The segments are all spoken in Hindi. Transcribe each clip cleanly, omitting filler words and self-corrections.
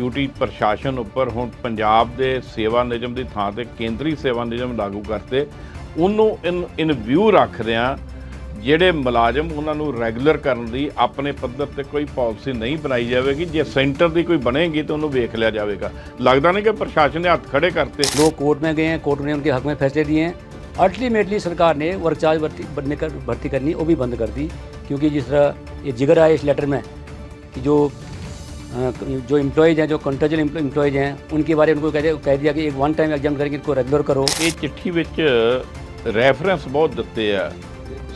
यूटी प्रशासन उपर हुण पंजाब दे सेवा नियम की थां ते केंद्री सेवा नियम लागू करते उन्होंने इन व्यू रखदियां ਜਿਹੜੇ ਮੁਲਾਜ਼ਮ ਉਹਨਾਂ ਨੂੰ ਰੈਗੂਲਰ ਕਰਨ ਦੀ ਆਪਣੇ ਪੱਧਰ ਤੇ ਕੋਈ ਪਾਲਿਸੀ नहीं बनाई जाएगी। जे सेंटर की कोई बनेगी तो उन्होंने वेख लिया जाएगा। लगता नहीं कि प्रशासन ने हाथ खड़े करते। लोग कोर्ट में गए हैं, कोर्ट ने उनके हक में फैसले दिए हैं। अल्टीमेटली सरकार ने वर्क चार्ज भर्ती करनी वो भी बंद कर दी, क्योंकि जिस तरह ये जिगर आया इस लेटर में कि जो एम्प्लॉयज़ हैं, जो कॉन्ट्रेक्चुअल एम्प्लॉयज़ हैं, उनके बारे में उनको कह दिया कि एक वन टाइम एग्जाम करके इनको रेगुलर करो। ये चिट्ठी विच रैफरेंस बहुत दिते आ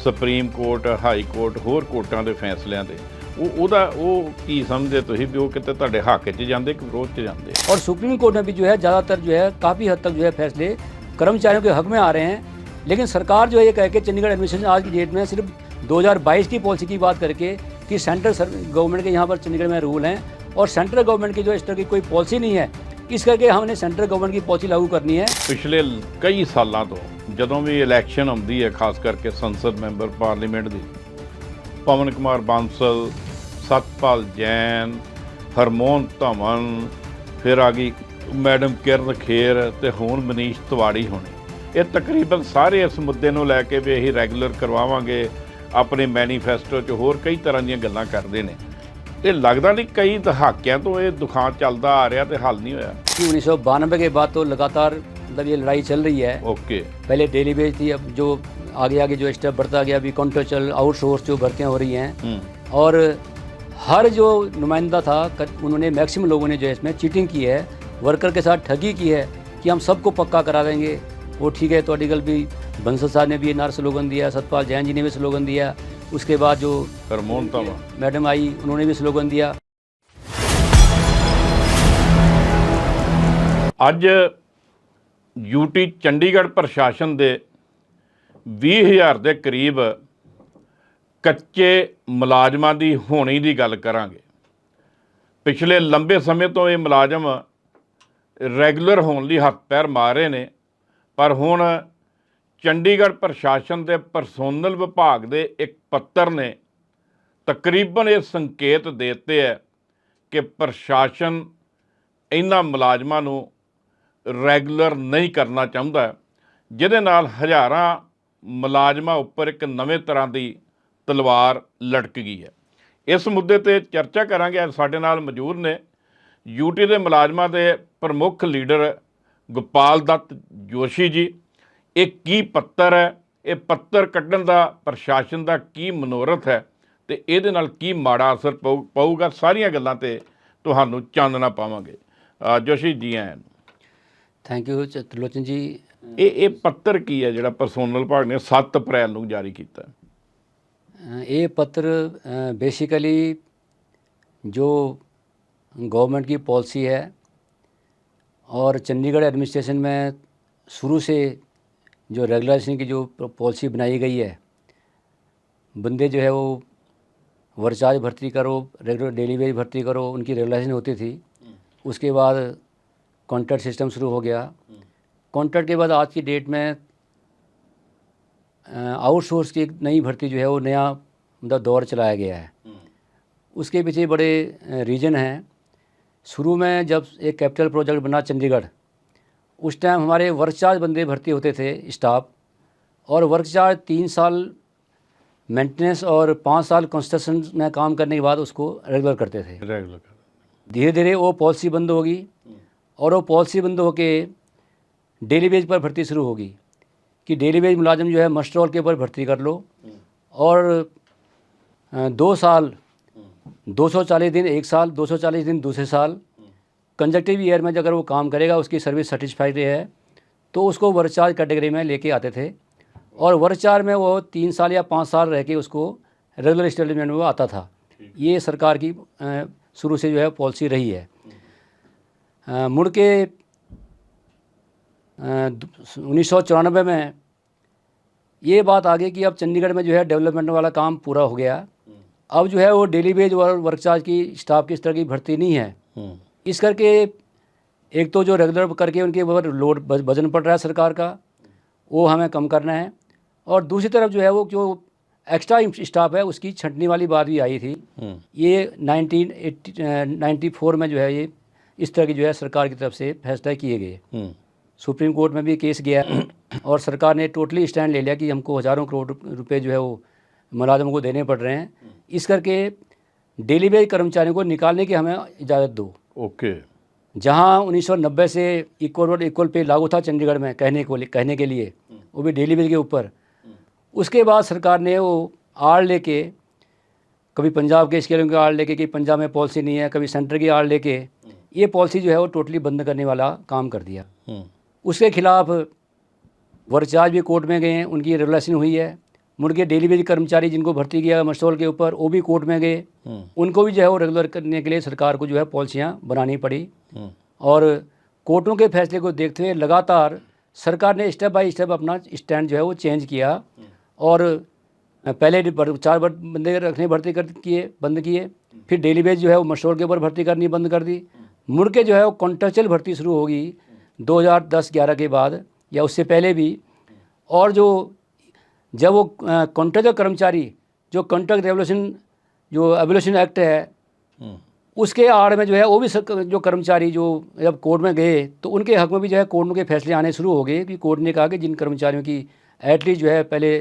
सुप्रीम कोर्ट, हाई कोर्ट, होर कोर्टां दे फैसलियां दे। वो की समझदे तुसीं भी वो किते तुहाडे हक च जांदे कि विरोध च जांदे? और सुप्रीम कोर्ट में भी जो है ज़्यादातर जो है काफ़ी हद तक जो है फैसले कर्मचारियों के हक में आ रहे हैं। लेकिन सरकार जो है ये कह के चंडीगढ़ एडमिनिस्ट्रेशन आज की डेट में सिर्फ 2022 की पॉलिसी की बात करके कि सेंट्रल गवर्नमेंट के यहाँ पर चंडीगढ़ में रूल हैं और सेंट्रल गवर्नमेंट की जो इस तरह की कोई पॉलिसी नहीं है, इस करके हमने सेंट्रल गवर्नमेंट की पॉलिसी लागू करनी है। पिछले कई सालों तो ਜਦੋਂ भी इलैक्शन आती है, खास करके संसद मैंबर पार्लीमेंट की, पवन कुमार बांसल, सतपाल जैन, हरमोहन धवन, फिर आ गई मैडम किरण खेर ते हुण मनीष तिवाड़ी होने, ये तकरीबन सारे इस मुद्दे नूं लैके भी यही रैगूलर करवावांगे, अपने मैनीफेस्टो च होर कई तरह ਦੀਆਂ ਗੱਲਾਂ ਕਰਦੇ ਨੇ। ये लगता नहीं कई दहाकियां तो ये दुखान चलता आ रहा तो हल नहीं होया। 1992 के बाद तो लगातार मतलब ये लड़ाई चल रही है। ओके, पहले डेली वेज थी, अब जो आगे जो स्टेप बढ़ता गया, अभी कॉन्ट्रेक्चुअल आउटसोर्स जो भर्तियाँ हो रही हैं, और हर जो नुमाइंदा था उन्होंने मैक्सिमम लोगों ने जो है इसमें चीटिंग की है, वर्कर के साथ ठगी की है कि हम सबको पक्का करा देंगे। वो ठीक है, तो आर्टिकल भी बंसल साहब ने भी नार स्लोगन दिया, सतपाल जैन जी ने भी स्लोगन दिया, उसके बाद जो हरमोहन धवन मैडम आई उन्होंने भी स्लोगन दिया। अज यूटी चंडीगढ़ प्रशासन के 20,000 के करीब कच्चे मुलाजमां की होनी की गल करांगे। पिछले लंबे समय तो ये मुलाजम रैगूलर होने लिए हथ पैर मार रहे ने, पर हुण चंडीगढ़ प्रशासन के परसोनल विभाग के एक पत्र ने तकरीबन ये संकेत देते है कि प्रशासन इन्हां मुलाजमां नूं रैगूलर नहीं करना चाहुंदा, जिहदे नाल हज़ारां मुलाजमां उपर एक नवे तरह की तलवार लटक गई है। इस मुद्दे ते चर्चा करांगे। अज साडे नाल मौजूद ने यूटी के मुलाजमां के प्रमुख लीडर गोपाल दत्त जोशी जी। एक की पत्तर है, ये पत्तर कड्ढण दा प्रशासन का की मनोरथ है तो ये नाल की माड़ा असर पऊगा, सारियां गल्लां ते तुहानूं चानना पावांगे। जोशी जी आए। थैंक यू त्रिलोचन जी। ये पत्तर की है जिहड़ा परसोनल विभाग ने 7 अप्रैल नूं जारी किया? ये पत्र बेसिकली जो गवर्नमेंट की पॉलिसी है और चंडीगढ़ एडमिनिस्ट्रेशन में शुरू से जो रेगुलेशन की जो पॉलिसी बनाई गई है, बंदे जो है वो वर्चार्ज भर्ती करो, रेगुलर डेली वेज भर्ती करो, उनकी रेगुलेशन होती थी। उसके बाद कॉन्ट्रैक्ट सिस्टम शुरू हो गया। कॉन्ट्रैक्ट के बाद आज की डेट में आउटसोर्स की एक नई भर्ती जो है वो नया मतलब दौर चलाया गया है। उसके पीछे बड़े रीज़न हैं। शुरू में जब एक कैपिटल प्रोजेक्ट बना चंडीगढ़, उस टाइम हमारे वर्क चार्ज बंदे भर्ती होते थे स्टाफ, और वर्क चार्ज 3 साल मेंटेनेंस और 5 साल कंस्ट्रक्शन में काम करने के बाद उसको रेगुलर करते थे। धीरे धीरे वो पॉलिसी बंद होगी और वो पॉलिसी बंद होके डेली वेज पर भर्ती शुरू होगी कि डेली वेज मुलाजिम जो है मस्ट रोल के ऊपर भर्ती कर लो, और 2 साल 240 दिन एक साल, 240 दिन दूसरे साल, कंजक्टिव ईयर में अगर वो काम करेगा, उसकी सर्विस सेटिस्फाइड है तो उसको वर्क चार्ज कैटेगरी में लेके आते थे, और वर्क चार्ज में वो 3 साल या 5 साल रह के उसको रेगुलर स्टेटमेंट में वो आता था। ये सरकार की शुरू से जो है पॉलिसी रही है। मुड़ के 1994 में ये बात आ गई कि अब चंडीगढ़ में जो है डेवलपमेंट वाला काम पूरा हो गया, अब जो है वो डेली वेज और वर्क चार्ज की स्टाफ की इस तरह की भर्ती नहीं है। इस करके एक तो जो रेगुलर करके उनके ऊपर लोड वजन पड़ रहा है सरकार का, वो हमें कम करना है, और दूसरी तरफ जो है वो जो एक्स्ट्रा स्टाफ है उसकी छंटनी वाली बात भी आई थी। ये 1994 में जो है ये इस तरह की जो है सरकार की तरफ से फैसला किए गए। सुप्रीम कोर्ट में भी केस गया और सरकार ने टोटली स्टैंड ले लिया कि हमको हज़ारों करोड़ रुपए जो है वो मुलाजमों को देने पड़ रहे हैं, इस करके डेली वेज कर्मचारियों को निकालने की हमें इजाज़त दो। ओके। जहां 1990 से इक्वल पे लागू था चंडीगढ़ में कहने के लिए, वो भी डेली वेज के ऊपर। उसके बाद सरकार ने वो आड़ लेके, कभी पंजाब के स्केलों की आड़ लेके कि पंजाब में पॉलिसी नहीं है, कभी सेंटर की आड़ लेके ये पॉलिसी जो है वो टोटली बंद करने वाला काम कर दिया। उसके खिलाफ वर्चार्ज भी कोर्ट में गए हैं, उनकी रेगुलेशन हुई है। मुड़ के डेली वेज कर्मचारी जिनको भर्ती किया मस्टोल के ऊपर, वो भी कोर्ट में गए, उनको भी जो है वो रेगुलर करने के लिए सरकार को जो है पॉलिसियाँ बनानी पड़ी। और कोर्टों के फैसले को देखते हुए लगातार सरकार ने स्टेप बाय स्टेप अपना स्टैंड जो है वो चेंज किया। और पहले 4 बंदे रखने बंद किए, फिर डेली वेज जो है वो मस्टोल के ऊपर भर्ती करनी बंद कर दी। मुड़ के जो है वो कॉन्ट्रेक्चुअल भर्ती शुरू होगी 2010-11 के बाद या उससे पहले भी। और जब वो कॉन्ट्रेक्चुअल कर्मचारी जो कॉन्ट्रैक्ट एबोलिशन एक्ट है उसके आड़ में जो है वो भी जो कर्मचारी जो जब कोर्ट में गए तो उनके हक में भी जो है कोर्ट के फैसले आने शुरू हो गए कि कोर्ट ने कहा कि जिन कर्मचारियों की एटलीस्ट जो है पहले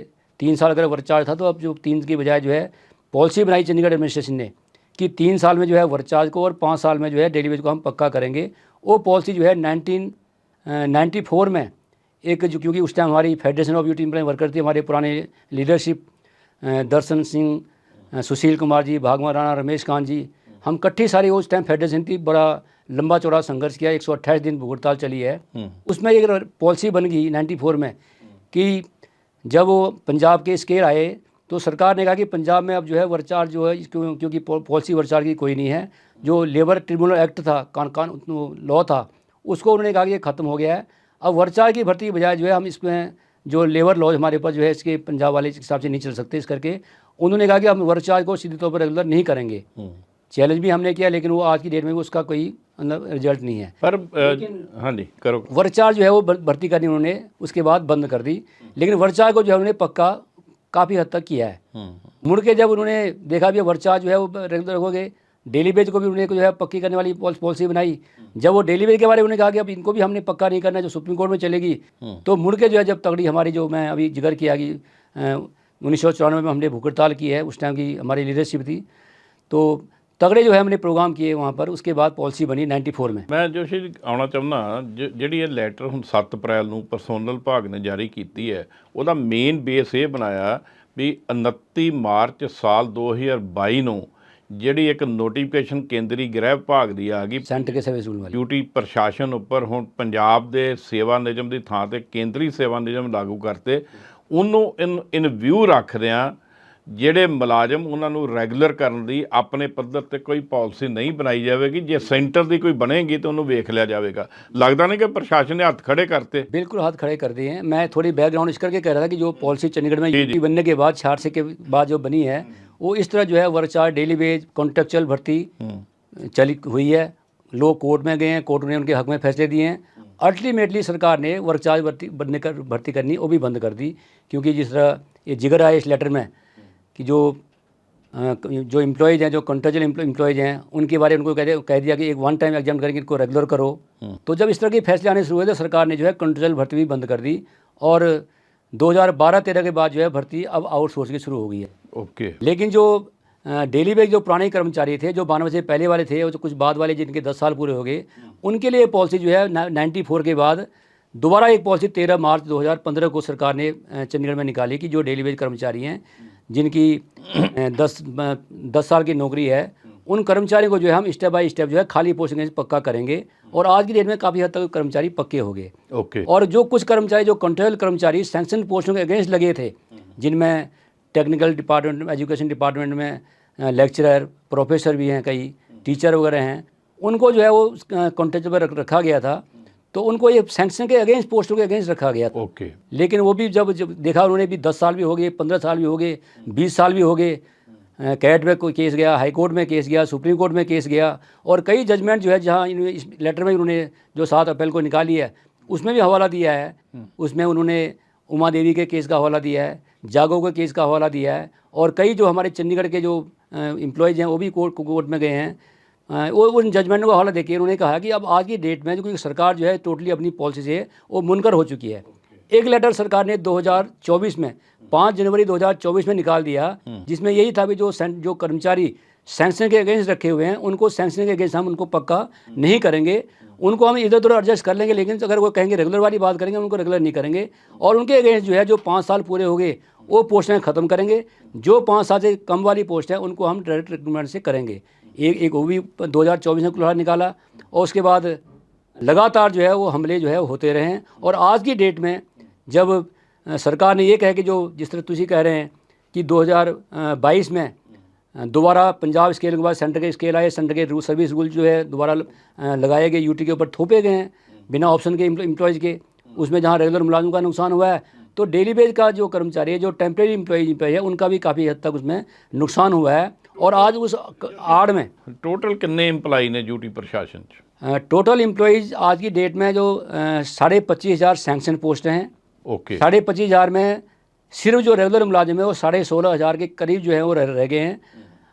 3 साल अगर वर्कचार्ज था, तो अब जो 3 की बजाय जो है पॉलिसी बनाई चंडीगढ़ एडमिनिस्ट्रेशन ने कि 3 साल में जो है वर्कचार्ज को और 5 साल में जो है डेली वेज को हम पक्का करेंगे। वो पॉलिसी जो है 1994 में एक जो, क्योंकि उस टाइम हमारी federation of UT employ worker थी, हमारे पुराने लीडरशिप दर्शन सिंह, सुशील कुमार जी, भागवत राणा, रमेश कांत जी, हम इकट्ठी सारी उस टाइम फेडरेशन थी, बड़ा लंबा चौड़ा संघर्ष किया, 128 दिन भूख हड़ताल चली है। उसमें एक पॉलिसी बन गई 94 में कि जब वो पंजाब के स्केल आए तो सरकार ने कहा कि पंजाब में अब जो है वर्कचार्ज जो है क्योंकि पॉलिसी वर्कचार्ज की कोई नहीं है, जो लेबर ट्रिब्यूनल एक्ट था, लॉ था, उसको उन्होंने कहा कि ये ख़त्म हो गया है। अब वर्कचार्ज की भर्ती की बजाय जो है हम इसमें जो लेबर लॉज हमारे पास जो है इसके पंजाब वाले हिसाब से नहीं चल सकते, इस करके उन्होंने कहा कि हम वर्कचार्ज को सीधे तौर पर रेगुलर नहीं करेंगे। चैलेंज भी हमने किया, लेकिन वो आज की डेट में उसका कोई मतलब रिजल्ट नहीं है। पर हाँ जी, करो। वर्कचार्ज जो है वो भर्ती करनी उन्होंने उसके बाद बंद कर दी, लेकिन वर्कचार्ज को जो है उन्होंने पक्का काफ़ी हद तक किया है। मुड़ के जब उन्होंने देखा भी वर्कचार्ज जो है वो रेगुलर हो गए, डेली वेज को भी उन्होंने जो है पक्की करने वाली पॉलिसी बनाई। जब वो डेली वेज के बारे में उन्होंने कहा कि अब इनको भी हमने पक्का नहीं करना, जो सुप्रीम कोर्ट में चलेगी, तो मुड़ के जो है जब तगड़ी हमारी जो मैं अभी जिक्र किया कि 1994 में हमने भूख हड़ताल की है, उस टाइम की हमारी लीडरशिप थी, तो तगड़े जो है हमने प्रोग्राम किए वहाँ पर। उसके बाद पॉलिसी बनी 94 में। मैं जोशी ਆਉਣਾ ਚਾਹੁੰਦਾ ਜਿਹੜੀ ਇਹ ਲੈਟਰ ਹੁਣ 7 ਅਪ੍ਰੈਲ ਨੂੰ ਪਰਸੋਨਲ ਵਿਭਾਗ ਨੇ ਜਾਰੀ ਕੀਤੀ ਹੈ, ਉਹਦਾ ਮੇਨ ਬੇਸ ਇਹ ਬਣਾਇਆ ਵੀ 29 ਮਾਰਚ ਸਾਲ 2022 ਨੂੰ ਜਿਹੜੀ ਇੱਕ ਨੋਟੀਫਿਕੇਸ਼ਨ ਕੇਂਦਰੀ ਗ੍ਰਹਿ ਵਿਭਾਗ ਦੀ ਆ ਗਈ ਸੈਂਟਰ ਕੇ ਸੇਵਾ ਸਕੂਲ ਵਾਲੀ ਡਿਊਟੀ ਪ੍ਰਸ਼ਾਸਨ ਉੱਪਰ ਹੁਣ ਪੰਜਾਬ ਦੇ ਸੇਵਾ ਨਿਯਮ ਦੀ ਥਾਂ ਤੇ ਕੇਂਦਰੀ ਸੇਵਾ ਨਿਯਮ ਲਾਗੂ ਕਰਤੇ। ਉਹਨੂੰ ਇਨ ਵਿਊ ਰੱਖਦਿਆਂ ਜਿਹੜੇ ਮੁਲਾਜ਼ਮ ਉਹਨਾਂ ਨੂੰ ਰੈਗੂਲਰ ਕਰਨ ਦੀ ਆਪਣੇ ਪੱਧਰ ਤੇ ਕੋਈ ਪਾਲਿਸੀ ਨਹੀਂ ਬਣਾਈ ਜਾਵੇਗੀ, ਜੇ ਸੈਂਟਰ ਦੀ ਕੋਈ ਬਣੇਗੀ ਤਾਂ ਉਹਨੂੰ ਵੇਖ ਲਿਆ ਜਾਵੇਗਾ। लगता नहीं कि प्रशासन ने हाथ खड़े करते? बिल्कुल हाथ खड़े कर दिए हैं। मैं थोड़ी बैकग्राउंड इस करके कह रहा था कि जो पॉलिसी चंडीगढ़ में यूटी बनने के बाद 66 के बाद जो बनी है, वो इस तरह जो है वर्कचार्ज, डेली वेज, कॉन्ट्रेक्चुअल भर्ती चली हुई है। लोग कोर्ट में गए हैं, कोर्ट ने उनके हक में फैसले दिए हैं। अल्टीमेटली सरकार ने वर्कचार्ज भर्ती करनी वो भी बंद कर दी, क्योंकि जिस तरह ये जिक्र आया इस लेटर में कि जो एम्प्लॉयज़ हैं, जो कॉन्ट्रेक्चुअल एम्प्लॉयज़ हैं, उनके बारे में उनको कह दिया कि एक वन टाइम एग्जाम करके इनको रेगुलर करो। तो जब इस तरह के फैसले आने शुरू हुए तो सरकार ने जो है कॉन्ट्रेक्चुअल भर्ती भी बंद कर दी, और 2012-13 के बाद जो है भर्ती अब आउटसोर्स की शुरू हो गई है। ओके। लेकिन जो डेली वेज जो पुराने कर्मचारी थे, जो 92 से पहले वाले थे, और कुछ बाद वाले जिनके 10 साल पूरे हो गए, उनके लिए पॉलिसी जो है 94 के बाद दोबारा एक पॉलिसी 13 मार्च 2015 को सरकार ने चंडीगढ़ में निकाली कि जो डेली वेज कर्मचारी हैं जिनकी 10 साल की नौकरी है, उन कर्मचारियों को जो है हम स्टेप बाय स्टेप जो है खाली पोस्टिंग पक्का करेंगे। और आज की डेट में काफ़ी हद तक कर्मचारी पक्के हो गए। ओके। और जो कुछ कर्मचारी, जो कॉन्ट्रेक्चुअल कर्मचारी सैंक्शन पोस्टों के अगेंस्ट लगे थे, जिनमें टेक्निकल डिपार्टमेंट, एजुकेशन डिपार्टमेंट में लेक्चरर, प्रोफेसर भी हैं, कई टीचर वगैरह हैं, उनको जो है वो कॉन्ट्रेक्ट पर रखा गया था, तो उनको ये सैंक्शन के अगेंस्ट, पोस्टों के अगेंस्ट रखा गया था। ओके। लेकिन वो भी जब देखा उन्होंने भी 10 साल भी हो गए, 15 साल भी हो गए, 20 साल भी हो गए, कैट में कोई केस गया, हाई कोर्ट में केस गया, सुप्रीम कोर्ट में केस गया, और कई जजमेंट जो है जहाँ इस लेटर में उन्होंने जो 7 अप्रैल को निकाली है उसमें भी हवाला दिया है। उसमें उन्होंने उमा देवी के केस का हवाला दिया है, जागो के केस का हवाला दिया है, और कई जो हमारे चंडीगढ़ के जो एम्प्लॉयज़ हैं वो भी कोर्ट में गए हैं। वो उन जजमेंट को हवाला देके उन्होंने कहा कि अब आज की डेट में जो कोई सरकार जो है टोटली अपनी पॉलिसी से वो मुनकर हो चुकी है। एक लेटर सरकार ने 2024 में 5 जनवरी 2024 में निकाल दिया, जिसमें यही था कि जो कर्मचारी सैंक्शन के अगेंस्ट रखे हुए हैं उनको सैंक्शन के अगेंस्ट हम उनको पक्का नहीं करेंगे, उनको हम इधर उधर एडजस्ट कर लेंगे, लेकिन अगर वो कहेंगे रेगुलर वाली बात करेंगे उनको रेगुलर नहीं करेंगे। और उनके अगेंस्ट जो है जो 5 साल पूरे हो गए वो पोस्टें ख़त्म करेंगे, जो 5 साल से कम वाली पोस्ट है उनको हम डायरेक्ट रिक्रूटमेंट से करेंगे। एक वो भी 2024 में कुल्हाड़ निकाला, और उसके बाद लगातार जो है वो हमले जो है होते रहे हैं। और आज की डेट में जब सरकार ने ये कहा कि जो जिस तरह तुसी कह रहे हैं कि 2022 में दोबारा पंजाब स्केल के बाद सेंटर के स्केल आए, सेंटर के सर्विस रूल जो है दोबारा लगाए गए, यूटी के ऊपर थोपे गए हैं बिना ऑप्शन के एम्प्लॉयज़ के। उसमें जहाँ रेगुलर मुलाजिम का नुकसान हुआ है, तो डेली बेस का जो कर्मचारी है, जो टेम्प्रेरी एम्प्लॉय है, उनका भी काफ़ी हद तक उसमें नुकसान हुआ है। और आज उस आड़ में टोटल कितने एम्प्लॉय ने ड्यूटी प्रशासन च? टोटल एम्प्लॉयज़ आज की डेट में जो 25,500 सैंक्शन पोस्ट हैं, ओके, 25,500 में सिर्फ जो रेगुलर मुलाजिम है वो 16,500 के करीब जो है वो रह गए हैं।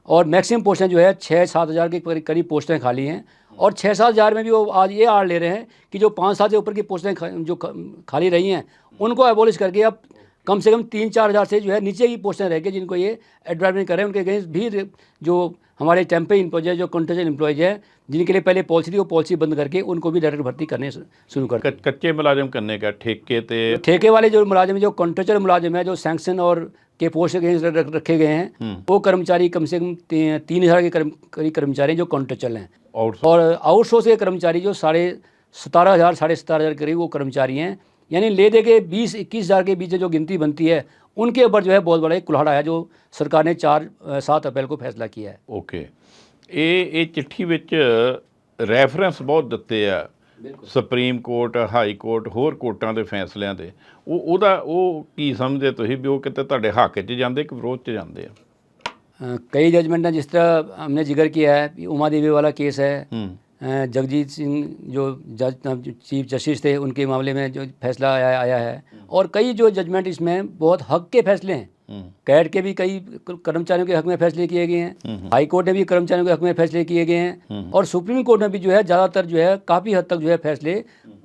और मैक्सिमम पोस्टें जो है 6-7 हज़ार के करीब पोस्टें खाली हैं। और 6-7 हज़ार में भी वो आज ये आड़ ले रहे हैं कि जो 5 साल से ऊपर की पोस्टें जो खाली रही हैं उनको एबॉलिश करके अब कम से कम 3-4 हज़ार से जो है नीचे की पोस्टें रह गई, जिनको ये एडवर्टाइजमेंट कर रहे हैं। उनके अगेंस्ट भी जो हमारे टेम्परेरी एम्प्लॉय है, जो कॉन्ट्रेक्चुअल एम्प्लॉयज है, जिनके लिए पहले पॉलिसी थी वो पॉलिसी बंद करके उनको भी डायरेक्ट भर्ती करने शुरू कर। कच्चे मुलाजिम करने का ठेके वाले जो मुलाजिम है, जो कॉन्ट्रेक्चुअल मुलाजिम है, जो सैंक्शन और के पोस्ट अगेंस्ट रखे गए हैं, वो कर्मचारी कम से कम 3,000 के करीब कर्मचारी जो कॉन्ट्रेक्चुअल हैं। और आउटसोर्स के कर्मचारी जो 17,500 17,500 के करीब वो कर्मचारी हैं। यानी ले दे के 20-21 हज़ार के बीच जो गिनती बनती है उनके ऊपर जो है बहुत बड़ा एक कुल्हाड़ा है जो सरकार ने 4-7 अप्रैल को फैसला किया है। ओके, ये चिट्ठी विच रैफरेंस बहुत दिते आ सुप्रीम कोर्ट, हाई कोर्ट, होर कोर्टां दे फैसलिਆਂ ਦੇ, ਉਹ ਕੀ ਸਮਝਦੇ ਤੁਸੀਂ ਵੀ ਉਹ ਕਿਤੇ ਤੁਹਾਡੇ ਹੱਕ 'ਚ ਜਾਂਦੇ कि विरोध 'ਚ ਜਾਂਦੇ ਆ? कई जजमेंट हैं, जिस तरह हमने जिक्र किया है उमा देवी वाला केस है, जगजीत सिंह जो जज चीफ जस्टिस थे उनके मामले में जो फैसला आया है। और कई जो जजमेंट इसमें बहुत हक के फैसले हैं। कैट के भी कई कर्मचारियों के हक में फैसले किए गए हैं, हाई कोर्ट ने भी कर्मचारियों के हक में फैसले किए गए हैं, और सुप्रीम कोर्ट में भी जो है ज़्यादातर जो है काफ़ी हद तक जो है फैसले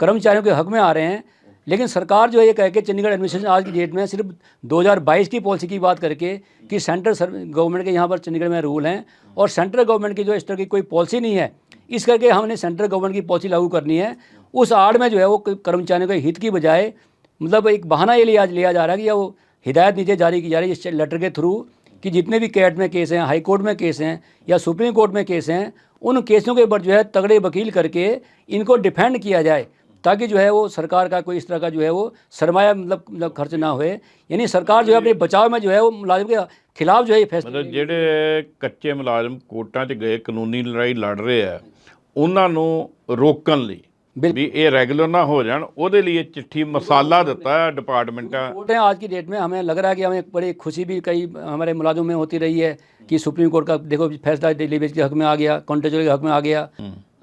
कर्मचारियों के हक में आ रहे हैं। लेकिन सरकार जो है ये कह के चंडीगढ़ एडमिनिस्ट्रेशन आज की डेट में सिर्फ 2022 की पॉलिसी की बात करके कि सेंट्रल गवर्नमेंट के यहाँ पर चंडीगढ़ में रूल हैं और सेंट्रल गवर्नमेंट की जो इस तरह की कोई पॉलिसी नहीं है, इस करके हमने सेंट्रल गवर्नमेंट की पॉलिसी लागू करनी है। उस आड़ में जो है वो कर्मचारियों के हित की बजाय मतलब एक बहाना ये लिया जा रहा है कि वो हिदायत नीचे जारी की जा रही है इस लेटर के थ्रू कि जितने भी कैट में केस हैं, हाई कोर्ट में केस हैं या सुप्रीम कोर्ट में केस हैं, उन केसों के ऊपर जो है तगड़े वकील करके इनको डिफेंड किया जाए, ताकि जो है वो सरकार का कोई इस तरह का जो है वो सरमाया मतलब खर्च ना होए। यानी सरकार जो है अपने बचाव में जो है वो मुलाजिम के खिलाफ जो है ये फैसला, मतलब ਜਿਹੜੇ ਕੱਚੇ ਮੁਲਾਜ਼ਮ ਕੋਰਟਾਂ 'ਚ ਗਏ ਕਾਨੂੰਨੀ ਲੜਾਈ ਲੜ ਰਹੇ ਆ ਉਹਨਾਂ ਨੂੰ ਰੋਕਣ ਲਈ भी ये रेगुलर ना हो जान, ਉਹਦੇ लिए चिट्ठी मसाला दिता है डिपार्टमेंट है। आज की डेट में हमें लग रहा है कि हमें बड़ी खुशी भी कई हमारे मुलाजिम में होती रही है कि सुप्रीम कोर्ट का देखो फैसला डेली बेस के हक में आ गया, कॉन्ट्रेक्चुअल के हक में आ गया,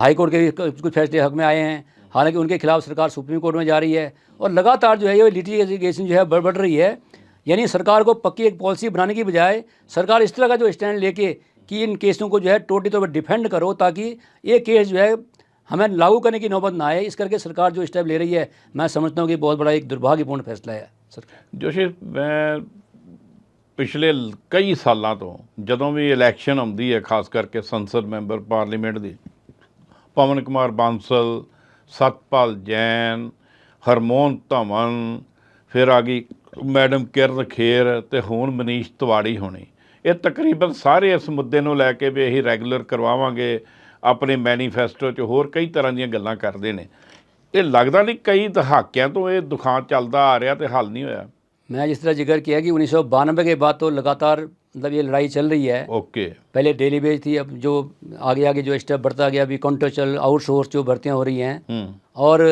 हाई कोर्ट के भी कुछ फैसले हक में आए हैं। हालांकि उनके खिलाफ सरकार सुप्रीम कोर्ट में जा रही है और लगातार जो है ये लिटिगेशन जो है बढ़ रही है। यानी सरकार को पक्की एक पॉलिसी बनाने की बजाय सरकार इस तरह का जो स्टैंड लेके कि इन केसों को जो है टोटली तौर पर डिफेंड करो ताकि ये केस जो है हमें लागू करने की नौबत ना आए, इस करके सरकार जो स्टेप ले रही है मैं समझता हूँ कि बहुत बड़ा एक दुर्भाग्यपूर्ण फैसला है सरकार। जोशी, मैं पिछले कई सालों तो जदों भी इलैक्शन आती है, खास करके संसद मैंबर पार्लीमेंट की, पवन कुमार बांसल, सतपाल जैन, हरमोहन धवन, फिर आ गई मैडम किरण खेर ते हुण मनीष तिवाड़ी होनी, ये तकरीबन सारे इस मुद्दे नूं लैके भी यही रैगूलर करवावांगे, अपने मैनीफेस्टो 'ਚ होर कई तरह ਦੀਆਂ ਗੱਲਾਂ ਕਰਦੇ ਨੇ। ਇਹ ਲੱਗਦਾ नहीं कई दहाकिਆਂ तो ये दुखान चलता आ रहा तो हल नहीं होया। मैं जिस तरह जिक्र किया कि 1992 के बाद तो लगातार मतलब ये लड़ाई चल रही है। ओके, पहले डेली बेस थी, अब जो आगे जो स्टेप बढ़ता गया, अभी कॉन्ट्रेक्चुअल आउटसोर्स जो भर्तियाँ हो रही हैं और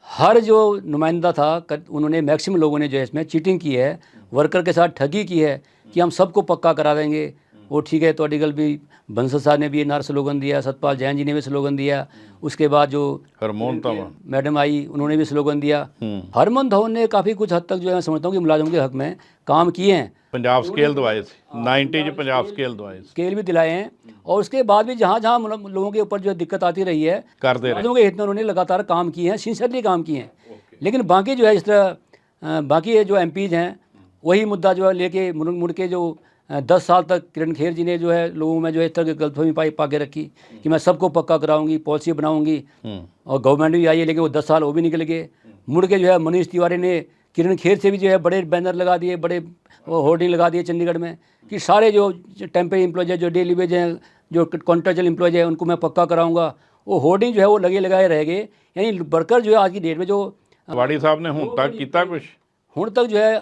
हर जो नुमाइंदा था उन्होंने मैक्सिमम लोगों ने जो है इसमें चीटिंग की है, वर्कर के साथ ठगी की है कि हम सबको पक्का करा देंगे, वो ठीक है, ਤੁਹਾਡੀ ਗੱਲ भी बंसल साहब ने भी ये नारा स्लोगन दिया, सतपाल जैन जी ने भी स्लोगन दिया, उसके बाद जो हरमोहन तावा मैडम आई उन्होंने भी स्लोगन दिया। हरमन धवन ने काफ़ी कुछ हद तक जो है मैं समझता हूँ कि मुलाजमों के हक में काम किए हैं, पंजाब स्केल दवाए थे 90 च पंजाब स्केल दवाए थे, स्केल भी दिलाए हैं, और उसके बाद भी जहाँ जहाँ लोगों के ऊपर जो है दिक्कत आती रही है करते रहे। मुलाजमों के हित में उन्होंने लगातार काम किए हैं, सिंसियरली काम किए हैं। लेकिन बाकी जो है इस तरह बाकी जो एमपीज़ हैं वही मुद्दा जो है लेके मुड़ के जो 10 साल तक किरण खेर जी ने जो है लोगों में जो है इस तरह की गलतफहमी पा के रखी कि मैं सबको पक्का कराऊंगी, पॉलिसी बनाऊंगी, और गवर्नमेंट भी आई है, लेकिन वो 10 साल वो भी निकल गए। मुड़ के जो है मनीष तिवारी ने किरण खेर से भी जो है बड़े बैनर लगा दिए, बड़े होर्डिंग लगा दिए चंडीगढ़ में कि सारे जो टेम्परेरी एम्प्लॉयज है, जो डेली वेज हैं, जो कॉन्ट्रेक्चुअल एम्प्लॉयज है, उनको मैं पक्का कराऊंगा। वो होर्डिंग जो है वो लगे लगाए रह गए। यानी वर्कर जो है आज की डेट में जो वाड़ी साहब ने हुण तक किया कुछ, हुण तक जो है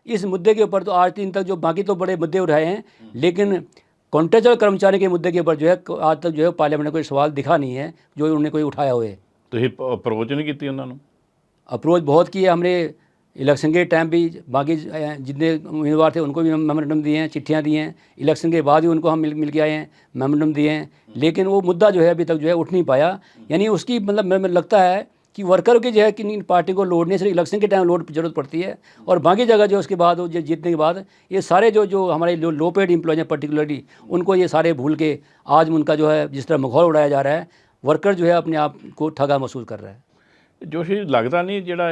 इस मुद्दे के ऊपर तो आज दिन तक जो बाकी तो बड़े मुद्दे उठाए हैं, लेकिन कॉन्ट्रेक्चुअल कर्मचारी के मुद्दे के ऊपर जो है आज तक जो है पार्लियामेंट में कोई सवाल दिखा नहीं है जो उन्होंने कोई उठाया हुए। ਤੁਸੀਂ ਅਪਰੋਚ ਨਹੀਂ ਕੀਤੀ ਉਹਨਾਂ ਨੂੰ? अप्रोच बहुत किए हमने, इलेक्शन के टाइम भी बाकी जितने उम्मीदवार थे उनको भी मेमोरेंडम दिए हैं, चिट्ठियाँ दी हैं, इलेक्शन के बाद भी उनको हम मिल के आए हैं, मेमोरेंडम दिए हैं, लेकिन वो मुद्दा जो है अभी तक जो है उठ नहीं पाया। यानी उसकी मतलब मैं लगता है कि वर्कर की जो है कि पार्टी को लोड नहीं, सिर्फ इलेक्शन के टाइम लोड की जरूरत पड़ती है, और बाकी जगह जो उसके बाद जीतने के बाद ये सारे जो हमारे लो पेड एम्प्लॉयज हैं पर्टिकुलरली उनको ये सारे भूल के आज उनका जो है जिस तरह माहौल उड़ाया जा रहा है, वर्कर जो है अपने आप को ठगा महसूस कर रहा है। जोशी लगता नहीं ਜਿਹੜਾ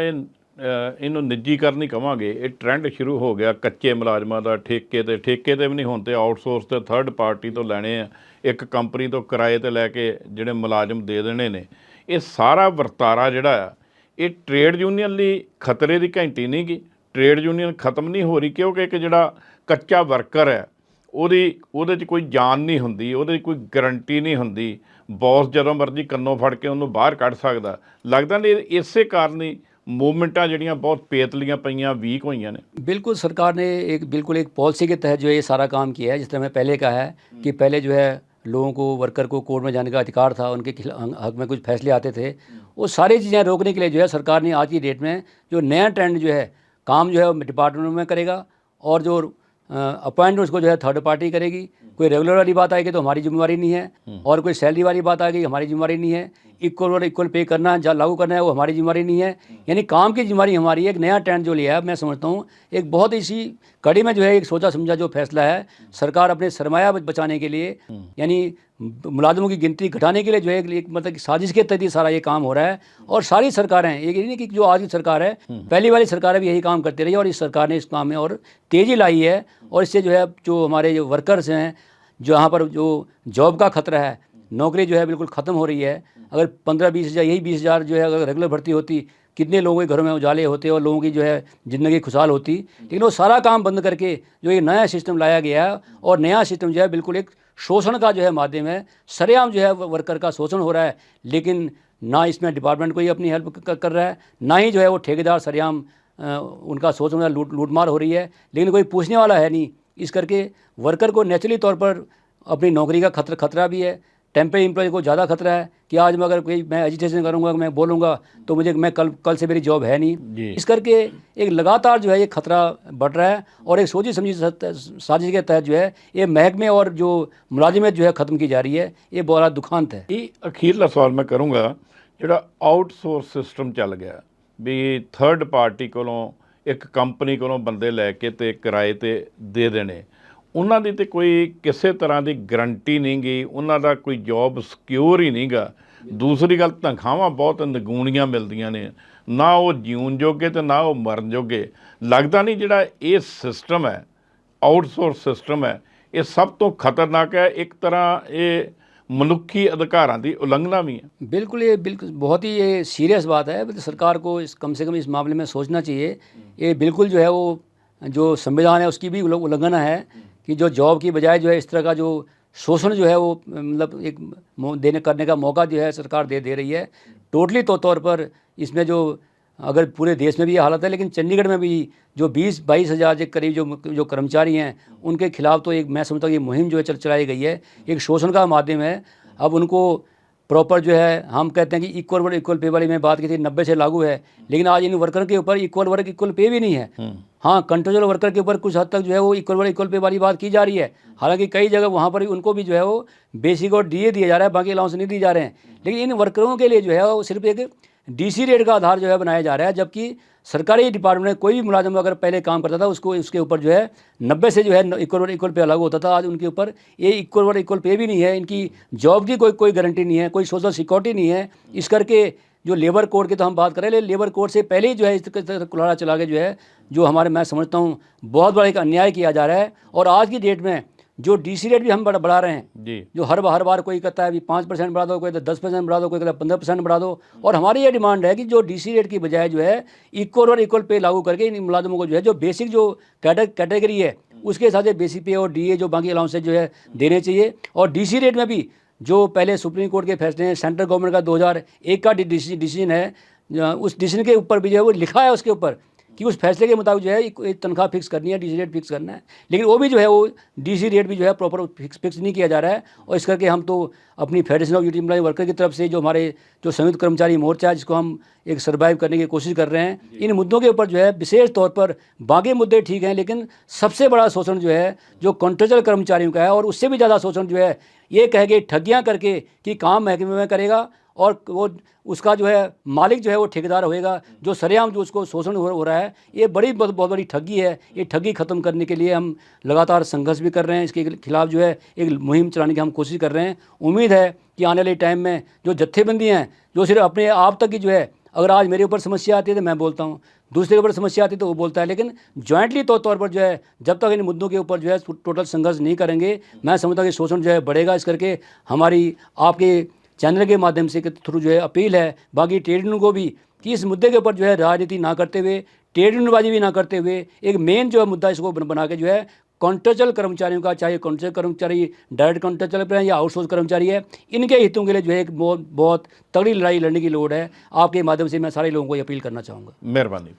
ਇਹਨੂੰ ਨਿੱਜੀਕਰਨ ਹੀ ਕਵਾਂਗੇ, ਇਹ ਟ੍ਰੈਂਡ ਸ਼ੁਰੂ ਹੋ ਗਿਆ ਕੱਚੇ ਮੁਲਾਜ਼ਮਾਂ ਦਾ, ਠੇਕੇ ਤੇ ਵੀ ਨਹੀਂ ਹੁਣ ਤੇ ਆਊਟਸੋਰਸ ਤੇ ਥਰਡ ਪਾਰਟੀ ਤੋਂ ਲੈਣੇ ਆ, ਇੱਕ ਕੰਪਨੀ ਤੋਂ ਕਿਰਾਏ ਤੇ ਲੈ ਕੇ ਜਿਹੜੇ ਮੁਲਾਜ਼ਮ ਦੇ ਦੇਣੇ ਨੇ। ਇਹ ਸਾਰਾ ਵਰਤਾਰਾ ਜਿਹੜਾ ਆ ਇਹ ਟ੍ਰੇਡ ਯੂਨੀਅਨ ਲਈ ਖਤਰੇ ਦੀ ਘੰਟੀ ਨਹੀਂ ਗੀ। ਟ੍ਰੇਡ ਯੂਨੀਅਨ ਖਤਮ ਨਹੀਂ ਹੋ ਰਹੀ ਕਿਉਂਕਿ ਇੱਕ ਜਿਹੜਾ ਕੱਚਾ ਵਰਕਰ ਹੈ ਉਹਦੇ 'ਚ ਕੋਈ ਜਾਨ ਨਹੀਂ ਹੁੰਦੀ, ਉਹਦੇ 'ਚ ਕੋਈ ਗਰੰਟੀ ਨਹੀਂ ਹੁੰਦੀ। ਬੌਸ ਜਦੋਂ ਮਰਜ਼ੀ ਕੰਨੋਂ ਫੜ ਕੇ ਉਹਨੂੰ ਬਾਹਰ ਕੱਢ ਸਕਦਾ। ਲੱਗਦਾ ਨਹੀਂ ਇਸੇ ਕਾਰਨ ਹੀ मूवमेंटा जड़ियाँ बहुत पेतलियाँ पईयाँ वीक हुई ने। बिल्कुल, सरकार ने एक पॉलिसी के तहत जो है ये सारा काम किया है। जिस तरह मैं पहले कहा है कि पहले जो है लोगों को, वर्कर को कोर्ट में जाने का अधिकार था, उनके हक में कुछ फैसले आते थे, वो सारी चीज़ें रोकने के लिए जो है सरकार ने आज की डेट में जो नया ट्रेंड जो है काम जो है डिपार्टमेंट में करेगा, और जो अपॉइंटमेंट उसको जो है थर्ड पार्टी करेगी। कोई रेगुलर वाली बात आएगी तो हमारी जिम्मेवारी नहीं है, और कोई सैलरी वाली बात आएगी हमारी जिम्मेवारी नहीं है। इक्वल पे करना है, लागू करना है, वो हमारी जिम्मेवारी नहीं है। यानी काम की जिम्मेवारी हमारी है। एक नया ट्रेंड जो लिया है, मैं समझता हूँ एक बहुत इसी कड़ी में जो है एक सोचा समझा जो फैसला है, सरकार अपने सरमाया बचाने के लिए, यानी मुलाजमों की गिनती घटाने के लिए जो है एक मतलब कि साजिश के तहत ही सारा ये काम हो रहा है। और सारी सरकारें, एक नहीं कि जो आज की सरकार है, पहली वाली सरकारें भी यही काम करती रही, और इस सरकार ने इस काम में और तेज़ी लाई है। और इससे जो है जो हमारे जो वर्कर्स हैं, जो यहाँ पर जो जॉब का खतरा है, नौकरी जो है बिल्कुल ख़त्म हो रही है। अगर 15-20 हज़ार, यही 20 हज़ार जो है अगर रेगुलर भर्ती होती, कितने लोगों के घरों में उजाले होते और लोगों की जो है ज़िंदगी खुशहाल होती। लेकिन वो सारा काम बंद करके जो ये नया सिस्टम लाया गया है, और नया सिस्टम जो है बिल्कुल एक शोषण का जो है माध्यम है। सरेआम जो है वर्कर का शोषण हो रहा है, लेकिन ना इसमें डिपार्टमेंट कोई अपनी हेल्प कर रहा है, ना ही जो है वो ठेकेदार सरेआम उनका शोषण है, लूटमार हो रही है, लेकिन कोई पूछने वाला है नहीं। इस करके वर्कर को नेचुरली तौर पर अपनी नौकरी का खतरा भी है। टेम्परेरी एम्प्लॉय को ज़्यादा खतरा है कि आज मैं अगर कोई मैं एजिटेशन करूँगा, मैं बोलूँगा तो मैं कल से मेरी जॉब है नहीं। इस करके एक लगातार जो है ये खतरा बढ़ रहा है, और एक सोची समझी साजिश के तहत जो है ये महकमे और जो मुलाजिमत जो है ख़त्म की जा रही है। ये बड़ा दुखांत है। ये अखीरला सवाल मैं करूँगा, जो आउटसोर्स सिस्टम चल गया भी थर्ड पार्टी कोलों एक कंपनी कोलों बंदे लैके ते किराए ते दे देने, ਉਹਨਾਂ ਦੀ ਤੇ ਕੋਈ ਕਿਸੇ ਤਰ੍ਹਾਂ ਦੀ ਗਰੰਟੀ ਨਹੀਂ ਗਈ, ਉਹਨਾਂ ਦਾ ਕੋਈ ਜੌਬ ਸਿਕਿਉਰ ਹੀ ਨਹੀਂਗਾ। ਦੂਸਰੀ ਗੱਲ, ਤਨਖਾਹਾਂ ਬਹੁਤ ਨਿਗੂਣੀਆਂ ਮਿਲਦੀਆਂ ਨੇ, ਨਾ ਉਹ ਜਿਉਣ ਜੋਗੇ ਤੇ ਨਾ ਉਹ ਮਰਨ ਜੋਗੇ। ਲੱਗਦਾ ਨਹੀਂ ਜਿਹੜਾ ਇਹ ਸਿਸਟਮ ਹੈ, ਆਊਟਸੋਰਸ ਸਿਸਟਮ ਹੈ, ਇਹ ਸਭ ਤੋਂ ਖਤਰਨਾਕ ਹੈ। ਇੱਕ ਤਰ੍ਹਾਂ ਇਹ मनुखी अधिकारों की उल्लंघना भी है। बिल्कुल, ये बिल्कुल बहुत ही ये सीरियस बात है। सरकार को कम से कम इस मामले में सोचना चाहिए। ये बिल्कुल जो है वो जो संविधान है उसकी भी उल्लंघन है कि जो जॉब की बजाय जो है इस तरह का जो शोषण जो है वो मतलब एक करने का मौका जो है सरकार दे रही है। टोटली तौर पर इसमें जो अगर पूरे देश में भी ये हालत है, लेकिन चंडीगढ़ में भी जो 20-22 हज़ार के करीब जो कर्मचारी हैं उनके खिलाफ तो एक मैं समझता हूँ ये मुहिम जो है चलाई गई है, एक शोषण का माध्यम है। अब उनको प्रॉपर जो है हम कहते हैं कि इक्वल वर्क इक्वल पे वाली मैं बात की थी 90 से लागू है, लेकिन आज इन वर्कर के ऊपर इक्वल वर्क इक्वल पे भी नहीं है। हाँ, कंट्रोचुअल वर्कर के ऊपर कुछ हद तक जो है वो इक्वल वर्क इक्वल पे वाली बात की जा रही है। हालांकि कई जगह वहाँ पर उनको भी जो है वो बेसिक और डीए दिया जा रहा है, बाकी अलाउंस नहीं दिए जा रहे हैं। लेकिन इन वर्करों के लिए जो है वो सिर्फ एक डीसी रेट का आधार जो है बनाया जा रहा है, जबकि सरकारी डिपार्टमेंट में कोई भी मुलाजिम अगर पहले काम करता था उसको उसके ऊपर जो है 90 से जो है इक्वल वर्क इक्वल पे अलग होता था। आज उनके ऊपर ये इक्वल वर्क इक्वल पे भी नहीं है, इनकी जॉब की कोई गारंटी नहीं है, कोई सोशल सिक्योरिटी नहीं है। इस करके जो लेबर कोड की तो हम बात करें, लेकिन लेबर कोड से पहले ही जो है इस कुल्हाड़ा चला के जो है जो हमारे मैं समझता हूँ बहुत बड़ा एक अन्याय किया जा रहा है। और आज की डेट में जो डीसी रेट भी हम बढ़ा रहे हैं जी, जो हर बार कोई कहता है अभी 5% बढ़ा दो, कोई कहता है 10% बढ़ा दो, कोई कहता है 15% बढ़ा दो। और हमारी ये डिमांड है कि जो डीसी रेट की बजाय जो है इक्वल और इक्वल पे लागू करके इन मुलाजिमों को जो है जो बेसिक जो कैटेगरी है उसके हिसाब से बेसिक पे और डीए जो बाकी अलाउंस जो है देने चाहिए। और डीसी रेट में भी जो पहले सुप्रीम कोर्ट के फैसले हैं, सेंट्रल गवर्नमेंट का 2001 का डिसीजन है, उस डिसीजन के ऊपर भी जो है वो लिखा है उसके ऊपर कि उस फैसले के मुताबिक जो है एक तनख्वाह फिक्स करनी है, डीसी रेट फिक्स करना है। लेकिन वो भी जो है वो डीसी रेट भी जो है प्रॉपर फिक्स नहीं किया जा रहा है। और इस करके हम तो अपनी federation of UT employ worker की तरफ से जो हमारे जो संयुक्त कर्मचारी मोर्चा है जिसको हम एक सर्वाइव करने की कोशिश कर रहे हैं, इन मुद्दों के ऊपर जो है विशेष तौर पर बाकी मुद्दे ठीक हैं, लेकिन सबसे बड़ा शोषण जो है जो कॉन्ट्रेक्चुअल कर्मचारियों का है, और उससे भी ज़्यादा शोषण जो है ये कह के ठगियाँ करके कि काम महकमे में करेगा और वो उसका जो है मालिक जो है वो ठेकेदार होएगा, जो सरेआम जो उसको शोषण हो रहा है। ये बहुत बड़ी ठगी है। ये ठगी ख़त्म करने के लिए हम लगातार संघर्ष भी कर रहे हैं, इसके खिलाफ जो है एक मुहिम चलाने की हम कोशिश कर रहे हैं। उम्मीद है कि आने वाले टाइम में जो जत्थेबंदी हैं जो सिर्फ अपने आप तक की जो है, अगर आज मेरे ऊपर समस्या आती है तो मैं बोलता हूँ, दूसरे के ऊपर समस्या आती है तो वो बोलता है, लेकिन जॉइंटली तौर पर जो है जब तक इन मुद्दों के ऊपर जो है टोटल संघर्ष नहीं करेंगे, मैं समझता हूँ कि शोषण जो है बढ़ेगा। इस करके हमारी आपके चैनल के माध्यम से के थ्रू जो है अपील है बाकी ट्रेड यूनियन को भी कि इस मुद्दे के ऊपर जो है राजनीति ना करते हुए, ट्रेड यूनियनबाजी भी ना करते हुए, एक मेन जो है मुद्दा इसको बना के जो है कॉन्ट्रेक्चुअल कर्मचारियों का, चाहे कॉन्ट्रेक्ट कर्मचारी डायरेक्ट कॉन्ट्रेक्चुअल पर या आउटसोर्स कर्मचारी है, इनके हितों के लिए जो है एक बहुत तगड़ी लड़ाई लड़ने की लोड़ है। आपके माध्यम से मैं सारे लोगों को अपील करना चाहूँगा। मेहरबानी।